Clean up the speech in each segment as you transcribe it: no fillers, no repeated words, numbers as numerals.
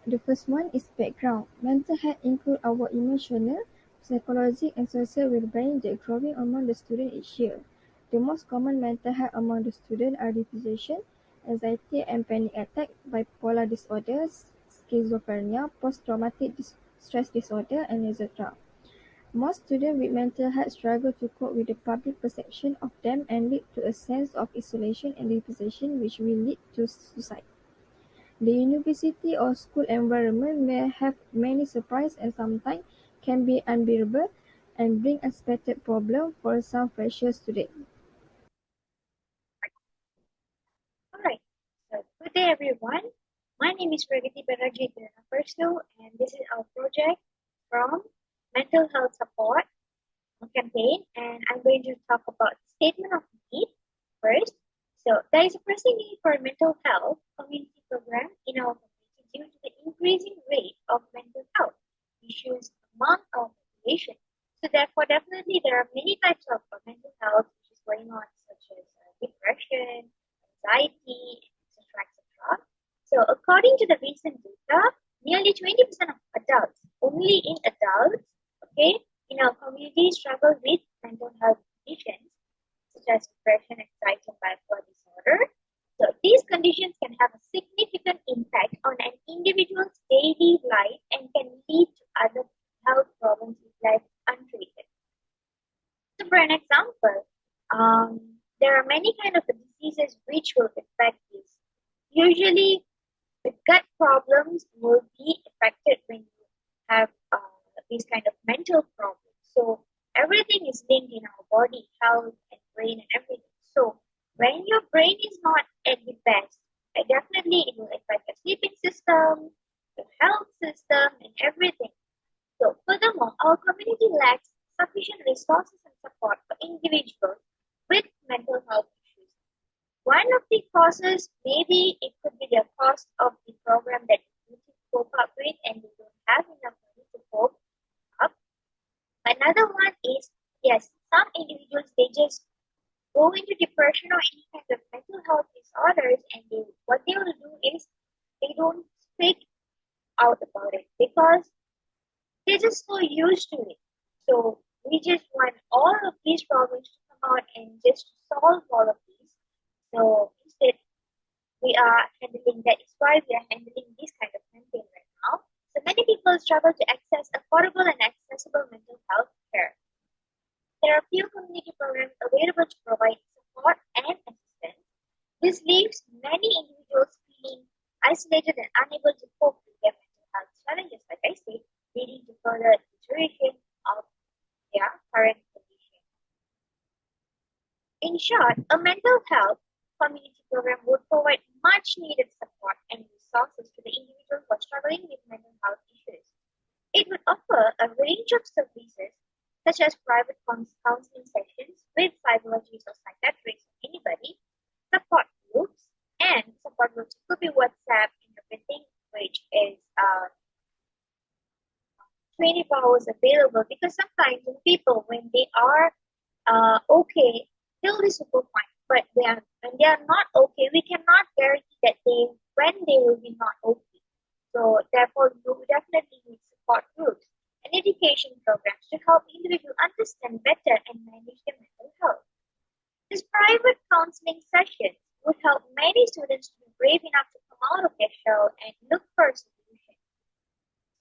The first one is background. Mental health includes our emotional, psychological, and social well-being that growing among the students each year. The most common mental health among the students are depression, anxiety and panic attack, bipolar disorders, schizophrenia, post-traumatic stress disorder, and etc. Most students with mental health struggle to cope with the public perception of them and lead to a sense of isolation and depression which will lead to suicide. The university or school environment may have many surprises and sometimes can be unbearable and bring unexpected problems for some freshers students. Alright, so good day everyone. My name is Pragati and this is our project from Mental Health Support campaign, and I'm going to talk about statement of need first. So there is a pressing need for a mental health community program in our community due to the increasing rate of mental health issues among our population. So therefore, definitely there are many types of mental health which is going on, such as depression, anxiety, etc., etc. So according to the recent data, nearly 20% of adults, only in adults, okay, in our community struggle with mental health conditions such as depression, anxiety, and bipolar disorder. So these conditions can have a significant impact on an individual's daily life and can lead to other health problems if left untreated. So for an example, there are many kind of diseases which will affect this. Usually, the gut problems will be affected when you have these kind of mental problems. So everything is linked in our body, health and brain and everything. So when your brain is not at the best, definitely it will affect your sleeping system, your health system, and everything. So furthermore, our community lacks sufficient resources and support for individuals with mental health issues. One of the causes, maybe it could be the cost of the program that you need to cope up with and you don't have enough money to cope up. Another one is, yes, some individuals, they just go into depression or any kind of mental health disorders and what they will do is they don't speak out about it because they're just so used to it. So we just want all of these problems to come out and just solve all of these. So instead, we are handling that. Is why we are handling this kind of campaign right now. So many people struggle to access affordable and accessible mental health care. There are few community programs available to provide support and assistance. This leaves many individuals feeling isolated and unable to cope with their mental health challenges, like I said, leading to further deterioration of their current condition. In short, a mental health community program would provide much needed support and resources to the individuals who are struggling with mental health issues. It would offer a range of services such as private counseling sessions with psychologists or psychiatrists, anybody, support groups, and support groups could be WhatsApp and everything, which is 24 hours available, because sometimes people, when they are okay till the super point, but when they are not okay, we cannot guarantee that they will be not okay. So therefore, you definitely need support groups and education programs to help individuals understand better and manage their mental health. This private counseling session would help many students to be brave enough to come out of their shell and look for a solution.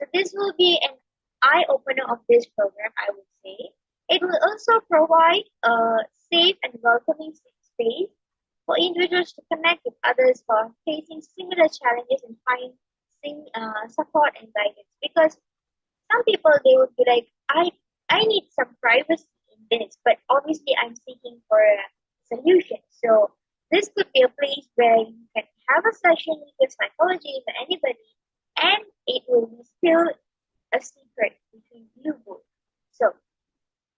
So this will be an eye-opener of this program, I would say. It will also provide a safe and welcoming space for individuals to connect with others who are facing similar challenges and find support and guidance. Because some people, they would be like, I need some privacy in this, but obviously I'm seeking for a solution. So this could be a place where you can have a session with your psychologist or anybody, and it will be still a secret between you both. So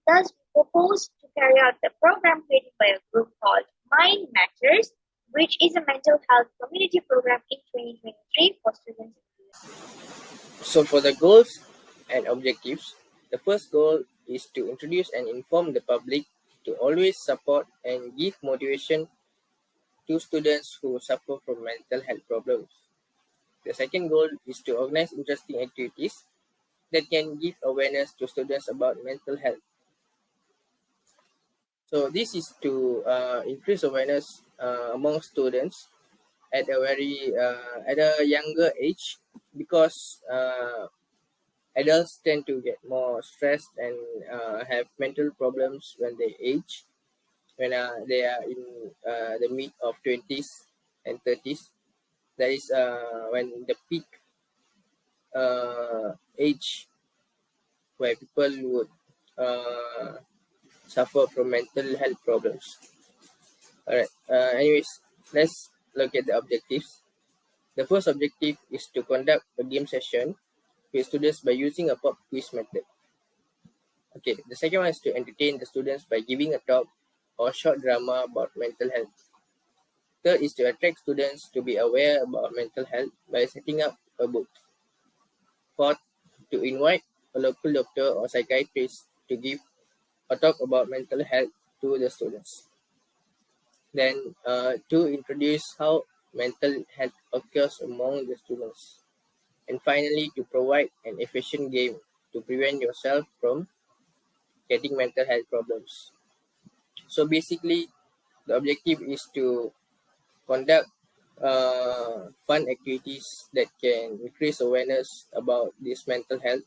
thus we propose to carry out the program created by a group called Mind Matters, which is a mental health community program in 2023 for students. So for the goals and objectives, the first goal is to introduce and inform the public to always support and give motivation to students who suffer from mental health problems. The second goal is to organize interesting activities that can give awareness to students about mental health. So this is to increase awareness among students at a younger age, because adults tend to get more stressed and have mental problems when they age, when they are in the mid of 20s and 30s. That is when the peak age where people would uh, suffer from mental health problems. Alright. Anyways, let's look at the objectives. The first objective is to conduct a game session with students by using a pop quiz method. Okay. The second one is to entertain the students by giving a talk or short drama about mental health. Third is to attract students to be aware about mental health by setting up a book. Fourth, to invite a local doctor or psychiatrist to give a talk about mental health to the students. Then, to introduce how mental health occurs among the students. And finally, to provide an efficient game to prevent yourself from getting mental health problems. So basically, the objective is to conduct fun activities that can increase awareness about this mental health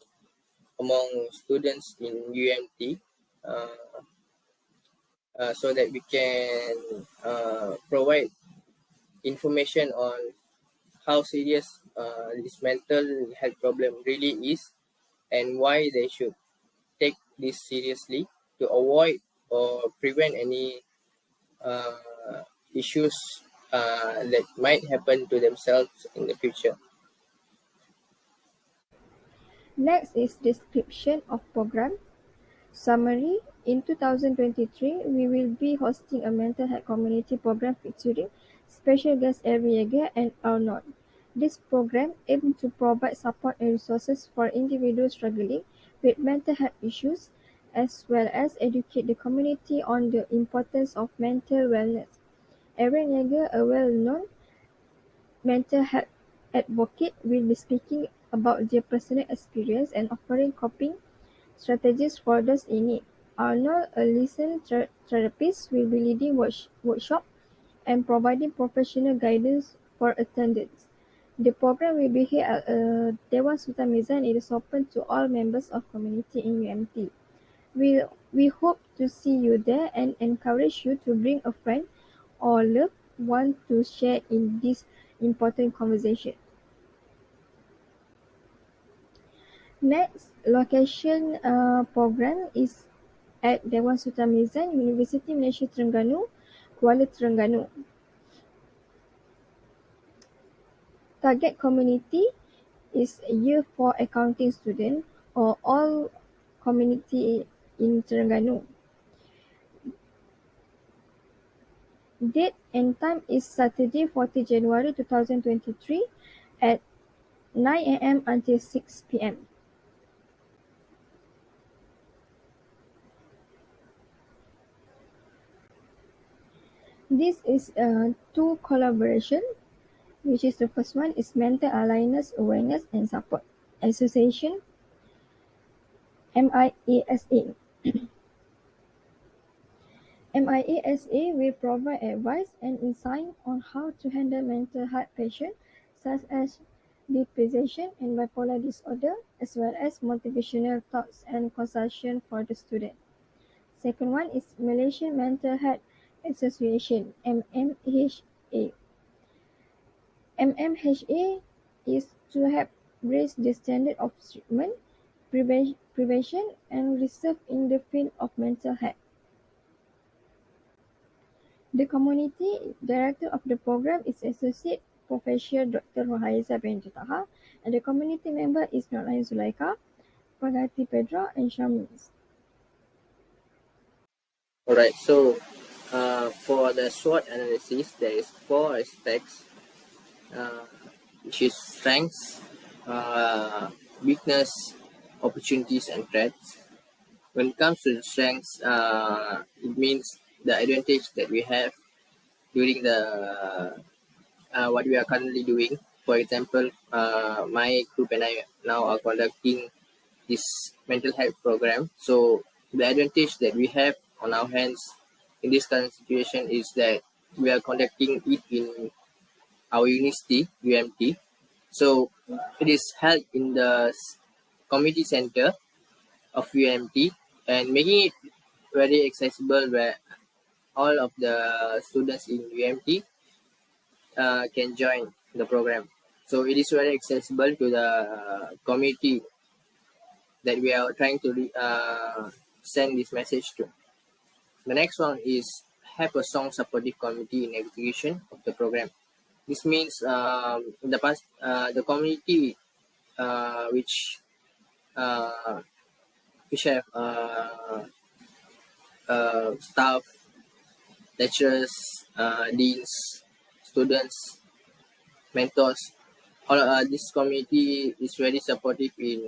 among students in UMT, uh, so that we can provide information on how serious this mental health problem really is, and why they should take this seriously to avoid or prevent any uh, issues that might happen to themselves in the future. Next is description of program. Summary: in 2023, we will be hosting a mental health community program featuring special guests every year and Arnold. This program aims to provide support and resources for individuals struggling with mental health issues, as well as educate the community on the importance of mental wellness. Aaron Yeager, a well-known mental health advocate, will be speaking about their personal experience and offering coping strategies for those in need. Arnold, a licensed therapist, will be leading workshop and providing professional guidance for attendants. The program will be held at Dewan Sultan Mizan. It is open to all members of community in UMT. We hope to see you there and encourage you to bring a friend or loved one to share in this important conversation. Next location program is at Dewan Sultan Mizan, University Malaysia Terengganu, Kuala Terengganu. Target community is Year 4 accounting student or all community in Terengganu. Date and time is Saturday 40 January 2023 at 9 a.m. until 6 p.m. This is two collaboration, which is the first one is Mental Illness Awareness and Support Association, MIASA. MIASA will provide advice and insight on how to handle mental health patients such as depression and bipolar disorder, as well as motivational talks and consultation for the student. Second one is Malaysian Mental Health Association, MMHA. MMHA is to help raise the standard of treatment, prevention, and research in the field of mental health. The community director of the program is Associate Professor Dr. Rohaiza binti Taha, and the community member is Nurain, Zulaikha, Pragati, Pedra, and Sharsmeen. All right. So for the SWOT analysis, there is four aspects, uh, which is strengths, weakness, opportunities, and threats. When it comes to the strengths, it means the advantage that we have during the what we are currently doing. For example, my group and I now are conducting this mental health program. So the advantage that we have on our hands in this current situation is that we are conducting it in our university, UMT. So it is held in the community center of UMT and making it very accessible where all of the students in UMT can join the program. So it is very accessible to the community that we are trying to send this message to. The next one is have a strong supportive committee in execution of the program. This means in the past, the community which uh, which have staff, lecturers, deans, students, mentors. All this community is very supportive in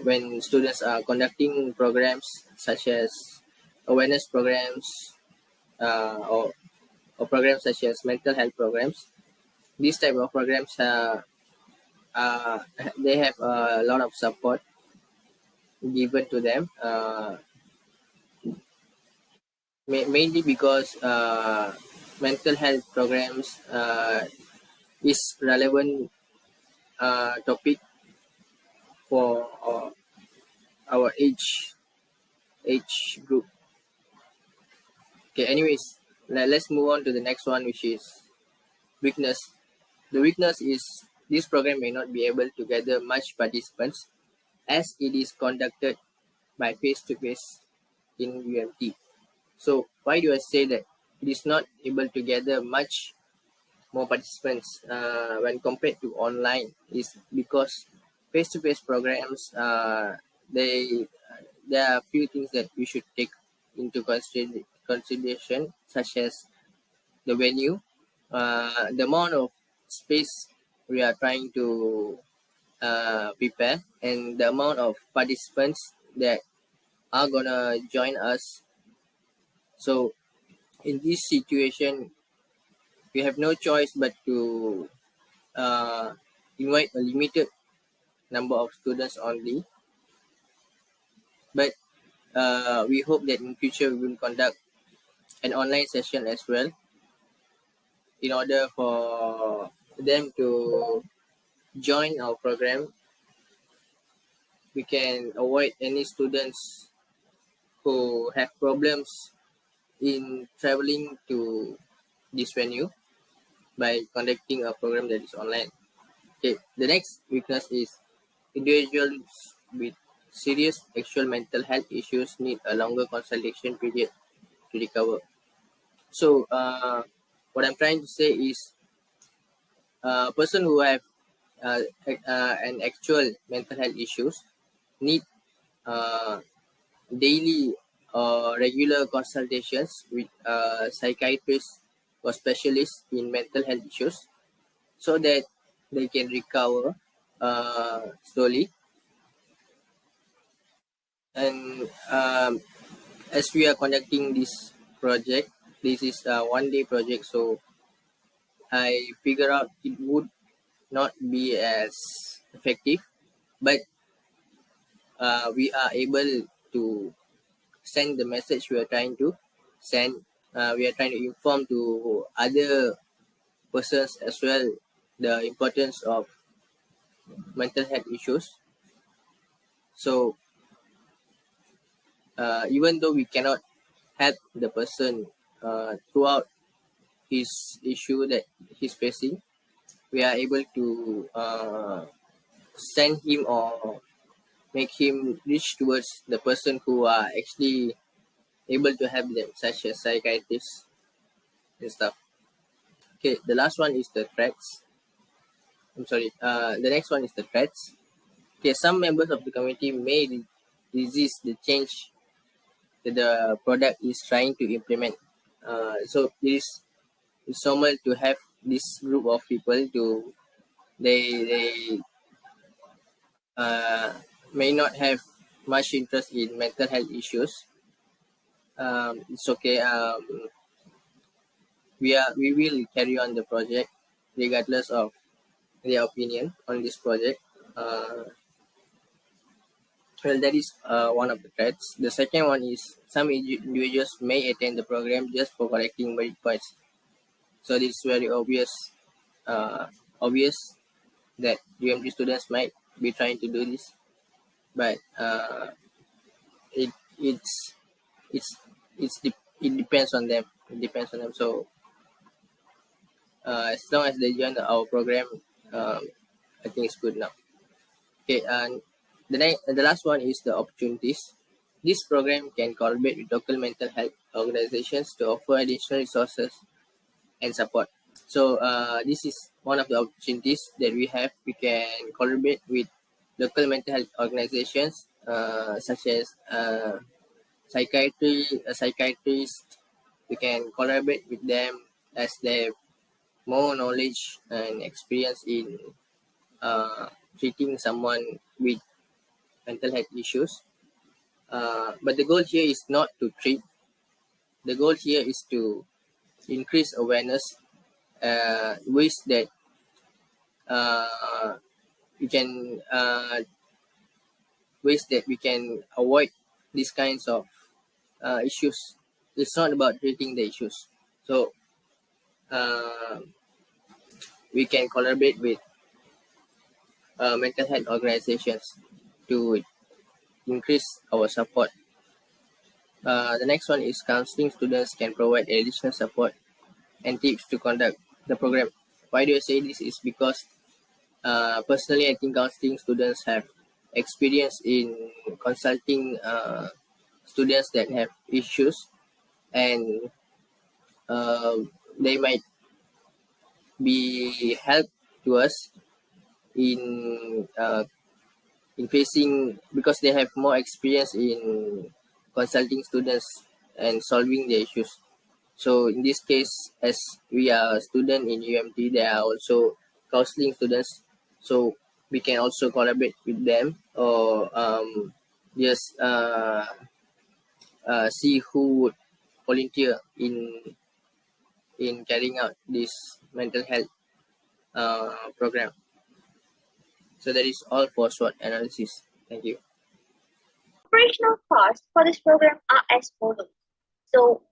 when students are conducting programs such as awareness programs or programs such as mental health programs. These type of programs uh, they have a lot of support given to them, mainly because mental health programs is relevant topic for our age group. Okay, anyways, let's move on to the next one, which is weakness. The weakness is this program may not be able to gather much participants as it is conducted by face-to-face in UMT. So why do I say that it is not able to gather much more participants when compared to online? Is because face-to-face programs they there are a few things that we should take into consideration, such as the venue, the amount of space we are trying to prepare, and the amount of participants that are gonna join us. So in this situation, we have no choice but to uh, invite a limited number of students only. But we hope that in future we will conduct an online session as well in order for them to join our program. We can avoid any students who have problems in traveling to this venue by conducting a program that is online. Okay, the next weakness is individuals with serious actual mental health issues need a longer consultation period to recover. So, what I'm trying to say is a person who have an actual mental health issues need uh, daily or regular consultations with psychiatrists or specialists in mental health issues so that they can recover slowly. And as we are conducting this project, this is a 1 day project, so I figure out it would not be as effective, but we are able to send the message we are trying to send. We are trying to inform to other persons as well the importance of mental health issues. So even though we cannot help the person throughout his issue that he's facing, we are able to send him or make him reach towards the person who are actually able to help them, such as psychiatrists and stuff. Okay, the last one is the threats. I'm sorry. The next one is the threats. Okay, some members of the community may resist the change that the product is trying to implement. So it's normal to have this group of people to they uh, may not have much interest in mental health issues. It's okay. We will carry on the project regardless of their opinion on this project. Well, that is one of the threats. The second one is some individuals may attend the program just for collecting merit points. So this is very obvious that UMT students might be trying to do this, but it it's it's it depends on them. It depends on them. So as long as they join our program, um, I think it's good now. Okay, and the last one is the opportunities. This program can collaborate with local mental health organizations to offer additional resources and support. So this is one of the opportunities that we have. We can collaborate with local mental health organizations such as psychiatrists. We can collaborate with them as they have more knowledge and experience in treating someone with mental health issues. But the goal here is not to treat. The goal here is to increase awareness, ways that uh, we can avoid these kinds of issues. It's not about treating the issues. So uh, we can collaborate with mental health organizations to increase our support. The next one is counseling students can provide additional support and tips to conduct the program. Why do I say this? Is because personally, I think counseling students have experience in consulting students that have issues, and uh, they might be help to us in facing, because they have more experience in consulting students and solving their issues. So in this case, as we are a student in UMT, there are also counseling students. So we can also collaborate with them, or just see who would volunteer in carrying out this mental health program. So that is all for SWOT analysis. Thank you. Operational costs for this program are as follows. So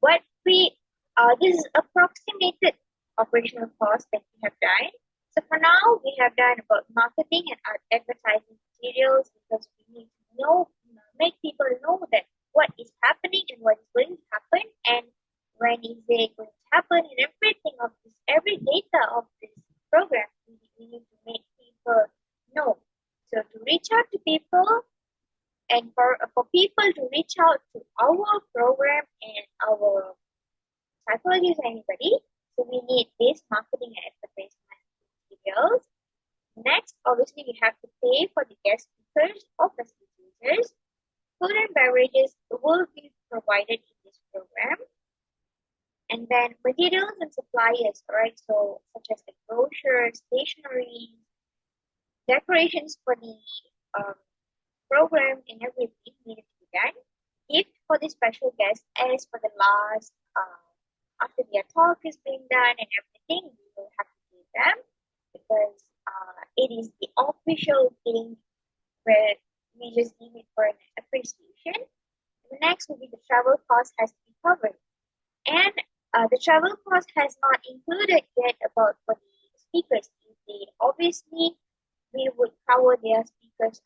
this is approximated operational cost that we have done. So for now, we have done about marketing and advertising materials, because we need to make people know that what is happening and what is going to happen, and when is it going to happen, and everything of this, every data of this program, we need to make people know. So to reach out to people, and for people to reach out to our program and our psychologists, anybody, so we need this marketing and advertisement materials. Next, obviously, we have to pay for the guest speakers or facilitators. Food and beverages will be provided in this program. And then materials and suppliers, right? So such as the brochures, stationery, decorations for the program, and everything needed to be done. Gift for the special guest, as for the last, after their talk is being done and everything, we will have to give them, because it is the official thing where we just give it for an appreciation. The next will be the travel cost has to be covered. And the travel cost has not included yet about for the speakers. Obviously, we would cover their speakers'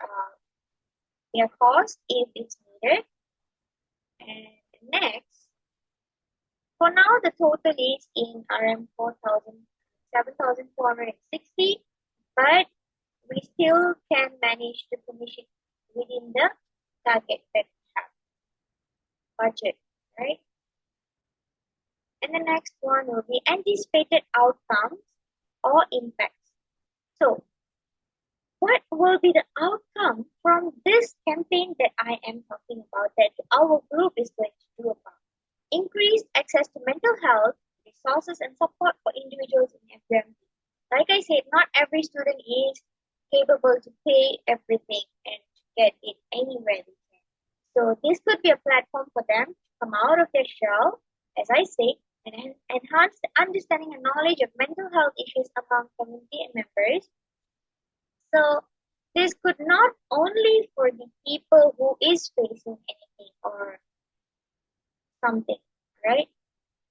their cost if it's needed. And next, for now, the total is in RM 7,460, but we still can manage to finish it within the target that we have, budget, right? And the next one will be anticipated outcomes or impacts. So, what will be the outcome from this campaign that I am talking about, that our group is going to do about? Increased access to mental health, resources, and support for individuals in FWMT. Like I said, not every student is capable to pay everything and get it anywhere they can. So this could be a platform for them to come out of their shell, as I say, and enhance the understanding and knowledge of mental health issues among community members. So this could not only for the people who is facing anything or something, right?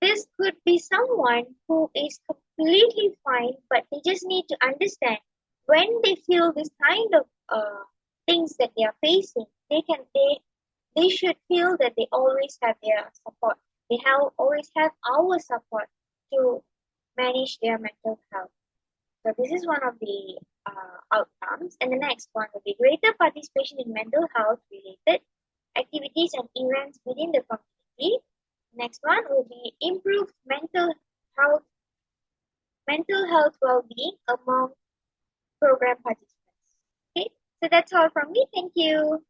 This could be someone who is completely fine, but they just need to understand when they feel this kind of things that they are facing, they should feel that they always have their support. They have always have our support to manage their mental health. So this is one of the outcomes, and the next one will be greater participation in mental health related activities and events within the community. Next one will be improved mental health well-being among program participants. Okay, so that's all from me. Thank you.